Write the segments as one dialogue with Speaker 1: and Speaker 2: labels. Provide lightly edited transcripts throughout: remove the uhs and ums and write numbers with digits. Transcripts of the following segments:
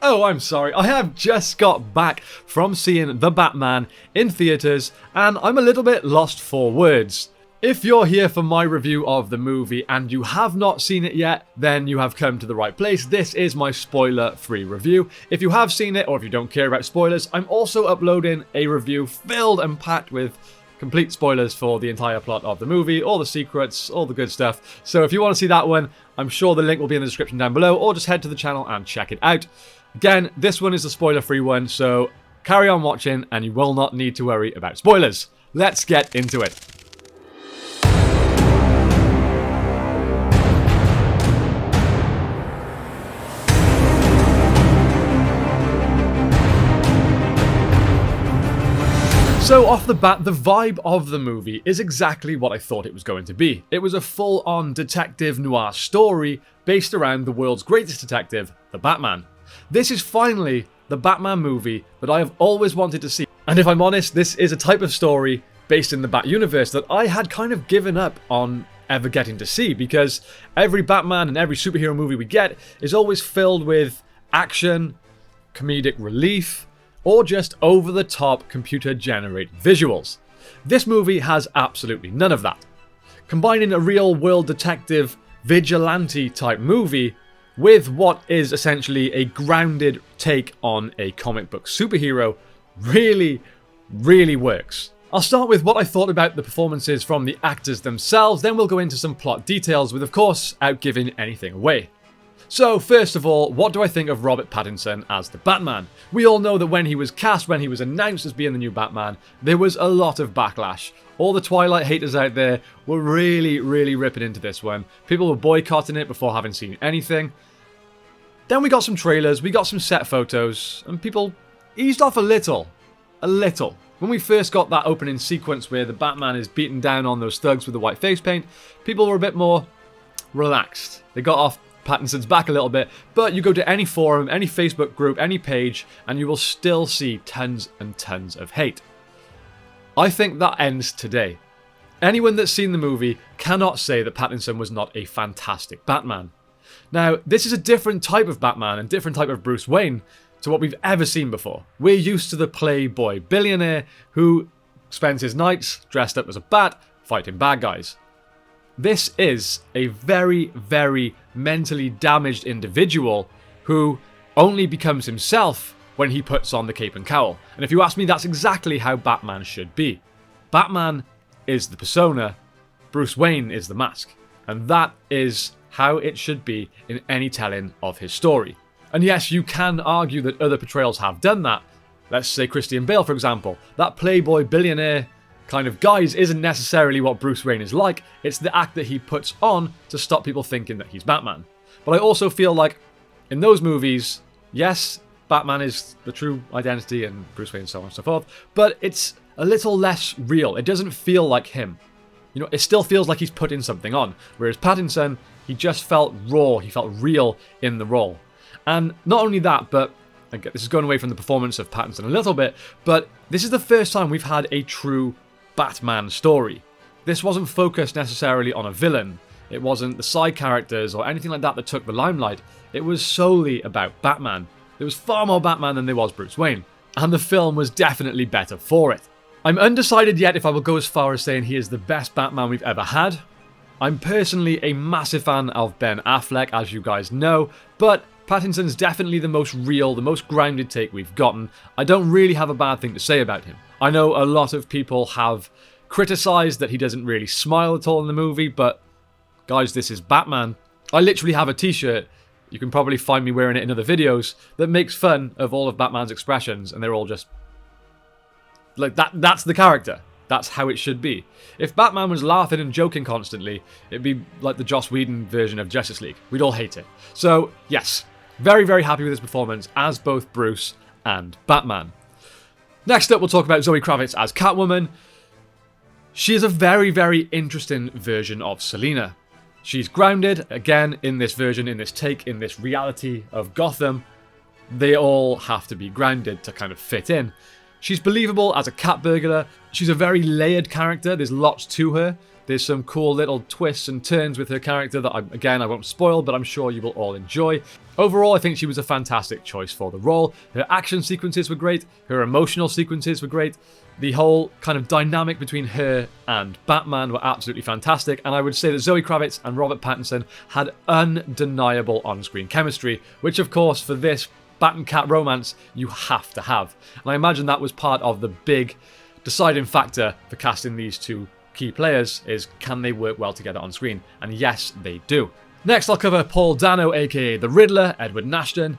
Speaker 1: Oh, I'm sorry. I have just got back from seeing The Batman in theatres, and I'm a little bit lost for words. If you're here for my review of the movie and you have not seen it yet, then you have come to the right place. This is my spoiler-free review. If you have seen it, or if you don't care about spoilers, I'm also uploading a review filled and packed with complete spoilers for the entire plot of the movie, all the secrets, all the good stuff. So if you want to see that one, I'm sure the link will be in the description down below, or just head to the channel and check it out. Again, this one is a spoiler-free one, so carry on watching and you will not need to worry about spoilers. Let's get into it. So off the bat, the vibe of the movie is exactly what I thought it was going to be. It was a full-on detective noir story based around the world's greatest detective, the Batman. This is finally the Batman movie that I have always wanted to see. And if I'm honest, this is a type of story based in the Bat universe that I had kind of given up on ever getting to see, because every Batman and every superhero movie we get is always filled with action, comedic relief, or just over-the-top computer-generated visuals. This movie has absolutely none of that. Combining a real-world detective, vigilante-type movie with what is essentially a grounded take on a comic book superhero really, really works. I'll start with what I thought about the performances from the actors themselves, then we'll go into some plot details with, of course, without giving anything away. So, first of all, what do I think of Robert Pattinson as the Batman? We all know that when he was cast, when he was announced as being the new Batman, there was a lot of backlash. All the Twilight haters out there were really, really ripping into this one. People were boycotting it before having seen anything. Then we got some trailers, we got some set photos, and people eased off a little. A little. When we first got that opening sequence where the Batman is beating down on those thugs with the white face paint, people were a bit more relaxed. They got off Pattinson's back a little bit, but you go to any forum, any Facebook group, any page, and you will still see tons and tons of hate. I think that ends today. Anyone that's seen the movie cannot say that Pattinson was not a fantastic Batman. Now, this is a different type of Batman and different type of Bruce Wayne to what we've ever seen before. We're used to the playboy billionaire who spends his nights dressed up as a bat, fighting bad guys. This is a very, very mentally damaged individual who only becomes himself when he puts on the cape and cowl. And if you ask me, that's exactly how Batman should be. Batman is the persona, Bruce Wayne is the mask. And that is how it should be in any telling of his story. And yes, you can argue that other portrayals have done that. Let's say Christian Bale, for example. That playboy billionaire kind of guise isn't necessarily what Bruce Wayne is like. It's the act that he puts on to stop people thinking that he's Batman. But I also feel like in those movies, yes, Batman is the true identity and Bruce Wayne and so on and so forth, but it's a little less real. It doesn't feel like him. You know, it still feels like he's putting something on. Whereas Pattinson, he just felt raw. He felt real in the role. And not only that, but again, this is going away from the performance of Pattinson a little bit, but this is the first time we've had a true Batman story. This wasn't focused necessarily on a villain. It wasn't the side characters or anything like that took the limelight. It was solely about Batman. There was far more Batman than there was Bruce Wayne, and the film was definitely better for it. I'm undecided yet if I will go as far as saying he is the best Batman we've ever had. I'm personally a massive fan of Ben Affleck, as you guys know, but Pattinson's definitely the most real, the most grounded take we've gotten. I don't really have a bad thing to say about him. I know a lot of people have criticised that he doesn't really smile at all in the movie, but guys, this is Batman. I literally have a t-shirt, you can probably find me wearing it in other videos, that makes fun of all of Batman's expressions, and they're all just like that. That's the character. That's how it should be. If Batman was laughing and joking constantly, it'd be like the Joss Whedon version of Justice League. We'd all hate it. So, yes, very, very happy with his performance as both Bruce and Batman. Next up, we'll talk about Zoe Kravitz as Catwoman. She is a very, very interesting version of Selina. She's grounded, again, in this version, in this take, in this reality of Gotham. They all have to be grounded to kind of fit in. She's believable as a cat burglar. She's a very layered character. There's lots to her. There's some cool little twists and turns with her character that, I won't spoil, but I'm sure you will all enjoy. Overall, I think she was a fantastic choice for the role. Her action sequences were great. Her emotional sequences were great. The whole kind of dynamic between her and Batman were absolutely fantastic. And I would say that Zoe Kravitz and Robert Pattinson had undeniable on-screen chemistry, which of course for this Bat and Cat romance you have to have. And I imagine that was part of the big deciding factor for casting these two key players is, can they work well together on screen? And yes, they do. Next, I'll cover Paul Dano, aka the Riddler, Edward Nashton.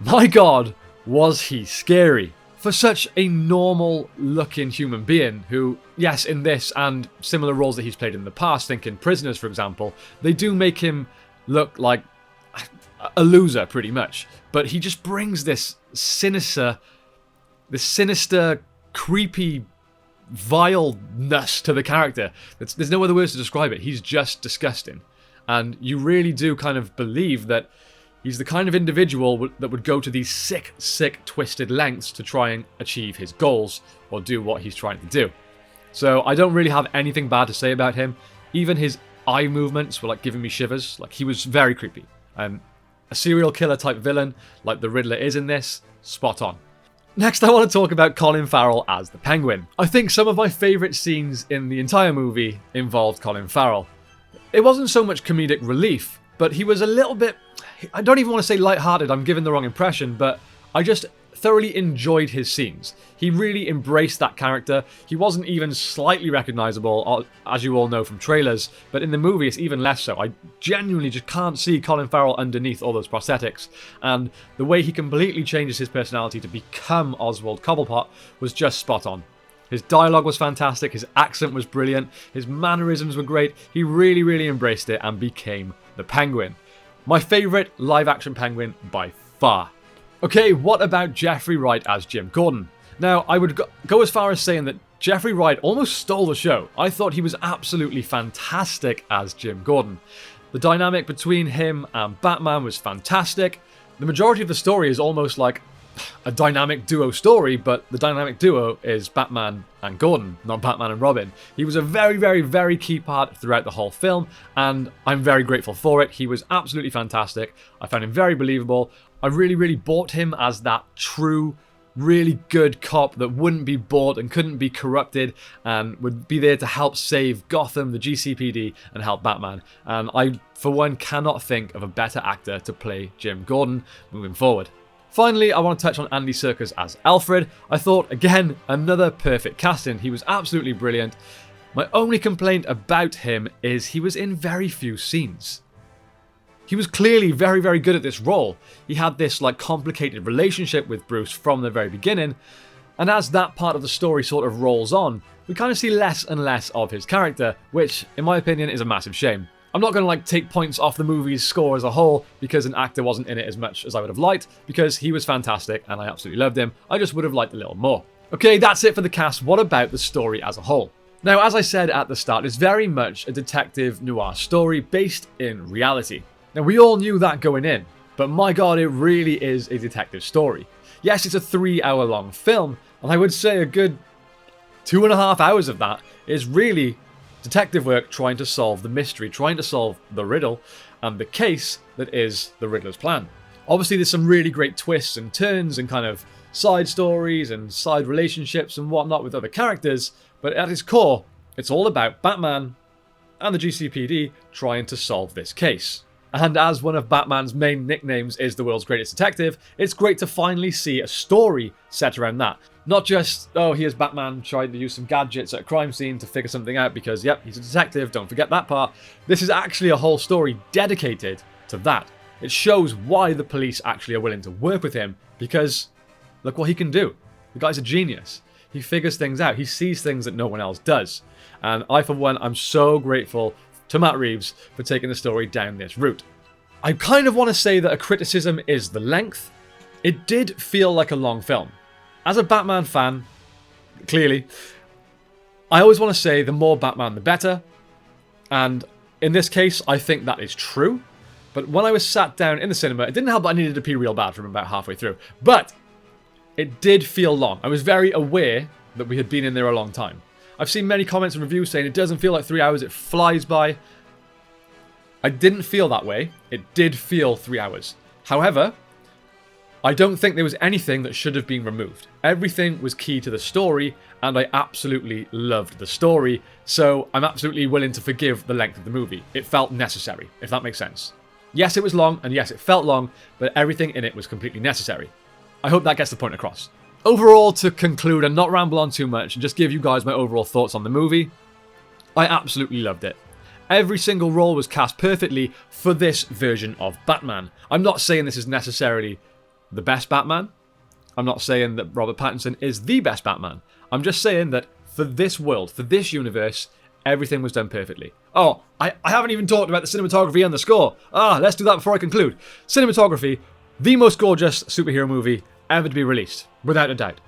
Speaker 1: My god, was he scary. For such a normal-looking human being who, yes, in this and similar roles that he's played in the past, think in Prisoners, for example, they do make him look like a loser, pretty much. But he just brings this sinister, creepy vileness to the character. There's no other words to describe it. He's just disgusting. And you really do kind of believe that he's the kind of individual that would go to these sick, twisted lengths to try and achieve his goals or do what he's trying to do. So I don't really have anything bad to say about him. Even his eye movements were like giving me shivers. Like, he was very creepy. A serial killer type villain like the Riddler is in this, spot on. Next, I want to talk about Colin Farrell as the Penguin. I think some of my favourite scenes in the entire movie involved Colin Farrell. It wasn't so much comedic relief, but he was a little bit, I don't even want to say lighthearted, I'm giving the wrong impression, but I just thoroughly enjoyed his scenes. He really embraced that character. He wasn't even slightly recognisable, as you all know from trailers, but in the movie it's even less so. I genuinely just can't see Colin Farrell underneath all those prosthetics, and the way he completely changes his personality to become Oswald Cobblepot was just spot on. His dialogue was fantastic, his accent was brilliant, his mannerisms were great. He really embraced it and became the Penguin. My favourite live-action Penguin by far. Okay, what about Jeffrey Wright as Jim Gordon? Now, I would go as far as saying that Jeffrey Wright almost stole the show. I thought he was absolutely fantastic as Jim Gordon. The dynamic between him and Batman was fantastic. The majority of the story is almost like a dynamic duo story, but the dynamic duo is Batman and Gordon, not Batman and Robin. He was a very key part throughout the whole film, and I'm very grateful for it. He was absolutely fantastic. I found him very believable. I really bought him as that true, really good cop that wouldn't be bought and couldn't be corrupted and would be there to help save Gotham, the GCPD, and help Batman. And I, for one, cannot think of a better actor to play Jim Gordon moving forward. Finally, I want to touch on Andy Serkis as Alfred. I thought, again, another perfect casting. He was absolutely brilliant. My only complaint about him is he was in very few scenes. He was clearly very good at this role. He had this like complicated relationship with Bruce from the very beginning, and as that part of the story sort of rolls on, we kind of see less and less of his character, which, in my opinion, is a massive shame. I'm not going to like take points off the movie's score as a whole because an actor wasn't in it as much as I would have liked, because he was fantastic and I absolutely loved him. I just would have liked a little more. Okay, that's it for the cast. What about the story as a whole? Now, as I said at the start, it's very much a detective noir story based in reality. Now, we all knew that going in, but my god, it really is a detective story. Yes, it's a 3-hour long film, and I would say a good 2.5 hours of that is really detective work trying to solve the mystery, trying to solve the riddle, and the case that is the Riddler's plan. Obviously, there's some really great twists and turns and kind of side stories and side relationships and whatnot with other characters, but at its core, it's all about Batman and the GCPD trying to solve this case. And as one of Batman's main nicknames is the world's greatest detective, it's great to finally see a story set around that. Not just, oh, here's Batman trying to use some gadgets at a crime scene to figure something out because, yep, he's a detective, don't forget that part. This is actually a whole story dedicated to that. It shows why the police actually are willing to work with him, because look what he can do. The guy's a genius. He figures things out. He sees things that no one else does. And I, for one, I'm so grateful to Matt Reeves for taking the story down this route. I kind of want to say that a criticism is the length. It did feel like a long film. As a Batman fan, clearly, I always want to say the more Batman the better. And in this case, I think that is true. But when I was sat down in the cinema, it didn't help that I needed to pee real bad from about halfway through. But it did feel long. I was very aware that we had been in there a long time. I've seen many comments and reviews saying it doesn't feel like 3 hours, it flies by. I didn't feel that way. It did feel 3 hours. However, I don't think there was anything that should have been removed. Everything was key to the story, and I absolutely loved the story, so I'm absolutely willing to forgive the length of the movie. It felt necessary, if that makes sense. Yes, it was long, and yes, it felt long, but everything in it was completely necessary. I hope that gets the point across. Overall, to conclude and not ramble on too much, and just give you guys my overall thoughts on the movie, I absolutely loved it. Every single role was cast perfectly for this version of Batman. I'm not saying this is necessarily the best Batman. I'm not saying that Robert Pattinson is the best Batman. I'm just saying that for this world, for this universe, everything was done perfectly. Oh, I haven't even talked about the cinematography and the score. Let's do that before I conclude. Cinematography, the most gorgeous superhero movie ever to be released, without a doubt.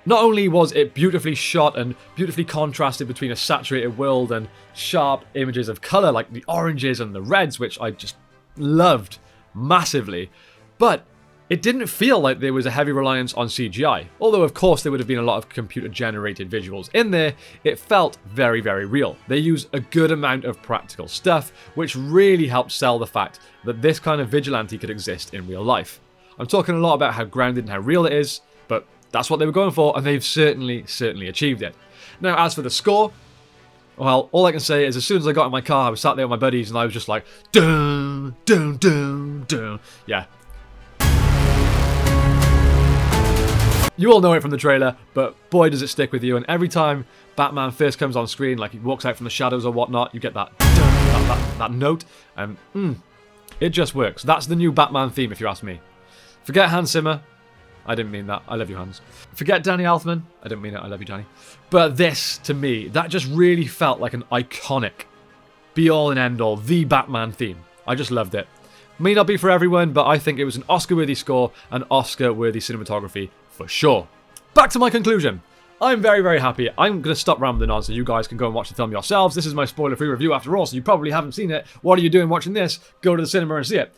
Speaker 1: Not only was it beautifully shot and beautifully contrasted between a saturated world and sharp images of colour like the oranges and the reds, which I just loved massively, but it didn't feel like there was a heavy reliance on CGI. Although, of course, there would have been a lot of computer-generated visuals in there, it felt very, very real. They used a good amount of practical stuff, which really helped sell the fact that this kind of vigilante could exist in real life. I'm talking a lot about how grounded and how real it is, but that's what they were going for, and they've certainly achieved it. Now, as for the score, well, all I can say is as soon as I got in my car, I was sat there with my buddies, and I was just like, dun, dun, dun, dun. Yeah. You all know it from the trailer, but boy does it stick with you, and every time Batman first comes on screen, like he walks out from the shadows or whatnot, you get that that note, and it just works. That's the new Batman theme, if you ask me. Forget Hans Zimmer. I didn't mean that. I love you, Hans. Forget Danny Elfman. I didn't mean it. I love you, Danny. But this, to me, that just really felt like an iconic, be-all and end-all, the Batman theme. I just loved it. May not be for everyone, but I think it was an Oscar-worthy score and Oscar-worthy cinematography for sure. Back to my conclusion. I'm very, very happy. I'm going to stop rambling on so you guys can go and watch the film yourselves. This is my spoiler-free review after all, so you probably haven't seen it. What are you doing watching this? Go to the cinema and see it.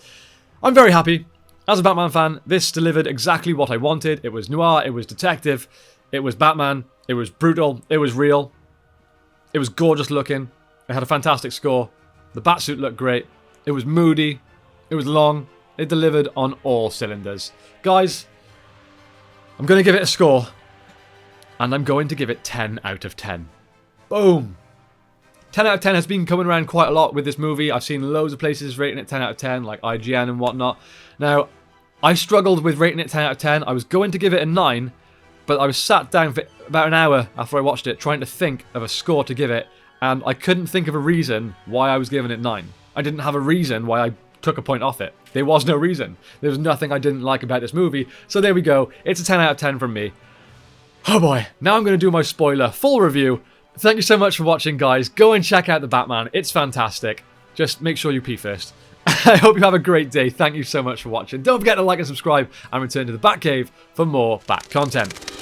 Speaker 1: I'm very happy. As a Batman fan, this delivered exactly what I wanted. It was noir, it was detective, it was Batman, it was brutal, it was real, it was gorgeous looking, it had a fantastic score, the Batsuit looked great, it was moody, it was long, it delivered on all cylinders. Guys, I'm going to give it a score, and I'm going to give it 10 out of 10. Boom! 10 out of 10 has been coming around quite a lot with this movie. I've seen loads of places rating it 10 out of 10, like IGN and whatnot. Now, I struggled with rating it 10 out of 10. I was going to give it a 9, but I was sat down for about an hour after I watched it trying to think of a score to give it, and I couldn't think of a reason why I was giving it 9. I didn't have a reason why I took a point off it. There was no reason. There was nothing I didn't like about this movie, so there we go. It's a 10 out of 10 from me. Oh boy, now I'm going to do my spoiler full review. Thank you so much for watching, guys. Go and check out the Batman. It's fantastic. Just make sure you pee first. I hope you have a great day. Thank you so much for watching. Don't forget to like and subscribe and return to the Batcave for more Bat content.